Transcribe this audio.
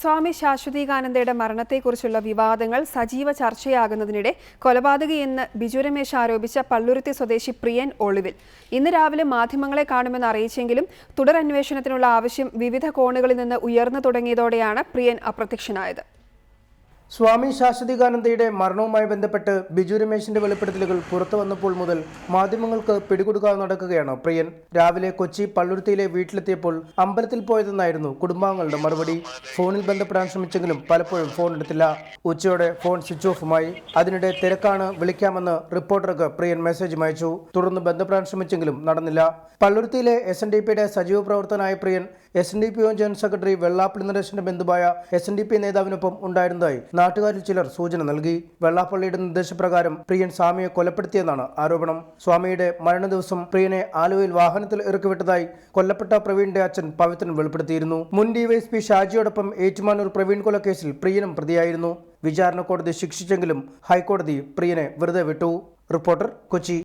സ്വാമി ശാശ്വതീകാനന്ദയുടെ മരണത്തെക്കുറിച്ചുള്ള വിവാദങ്ങൾ സജീവ ചർച്ചയാകുന്നതിനിടെ കൊലപാതകിയെന്ന് ബിജു രമേശ് ആരോപിച്ച പള്ളുരുത്തി സ്വദേശി പ്രിയൻ ഒളിവിൽ. ഇന്ന് രാവിലെ മാധ്യമങ്ങളെ കാണുമെന്ന് അറിയിച്ചെങ്കിലും തുടരന്വേഷണത്തിനുള്ള ആവശ്യം വിവിധ കോണുകളിൽ നിന്ന് ഉയർന്നു തുടങ്ങിയതോടെയാണ് പ്രിയൻ അപ്രത്യക്ഷനായത്. സ്വാമി ശാശ്വതീകാനന്ദയുടെ മരണവുമായി ബന്ധപ്പെട്ട് ബിജു രമേശിന്റെ വെളിപ്പെടുത്തലുകൾ പുറത്തു വന്നപ്പോൾ മുതൽ മാധ്യമങ്ങൾക്ക് പിടികൊടുക്കാതെ നടക്കുകയാണ് പ്രിയൻ. രാവിലെ കൊച്ചി പള്ളുരുത്തിയിലെ വീട്ടിലെത്തിയപ്പോൾ അമ്പലത്തിൽ പോയതെന്നായിരുന്നു കുടുംബാംഗങ്ങളുടെ മറുപടി. ഫോണിൽ ബന്ധപ്പെടാൻ ശ്രമിച്ചെങ്കിലും പലപ്പോഴും ഫോൺ എടുത്തില്ല. ഉച്ചയോടെ ഫോൺ സ്വിച്ച് ഓഫുമായി. അതിനിടെ തിരക്കാണ്, വിളിക്കാമെന്ന് റിപ്പോർട്ടർക്ക് പ്രിയൻ മെസ്സേജ് അയച്ചു. തുടർന്ന് ബന്ധപ്പെടാൻ ശ്രമിച്ചെങ്കിലും നടന്നില്ല. പള്ളുരുത്തിയിലെ SNDPയുടെ സജീവ പ്രവർത്തകനായ പ്രിയൻ SNDP ജനറൽ സെക്രട്ടറി വെള്ളാപ്പള്ളി നരേശന്റെ ബന്ധുവായ SNDP നേതാവിനൊപ്പം ഉണ്ടായിരുന്നതായി നാട്ടുകാരിൽ ചിലർ സൂചന നൽകി. വെള്ളാപ്പള്ളിയുടെ നിർദ്ദേശപ്രകാരം പ്രിയൻ സ്വാമിയെ കൊലപ്പെടുത്തിയെന്നാണ് ആരോപണം. സ്വാമിയുടെ മരണ ദിവസം പ്രിയനെ ആലുവയിൽ വാഹനത്തിൽ ഇറക്കിവിട്ടതായി കൊല്ലപ്പെട്ട പ്രവീണിന്റെ അച്ഛൻ പവിത്രൻ വെളിപ്പെടുത്തിയിരുന്നു. മുൻ DYSP ഷാജിയോടൊപ്പം ഏറ്റുമാനൂർ പ്രവീൺ കൊലക്കേസിൽ പ്രിയനും പ്രതിയായിരുന്നു. വിചാരണ കോടതി ശിക്ഷിച്ചെങ്കിലും ഹൈക്കോടതി പ്രിയനെ വെറുതെ വിട്ടു. റിപ്പോർട്ടർ, കൊച്ചി.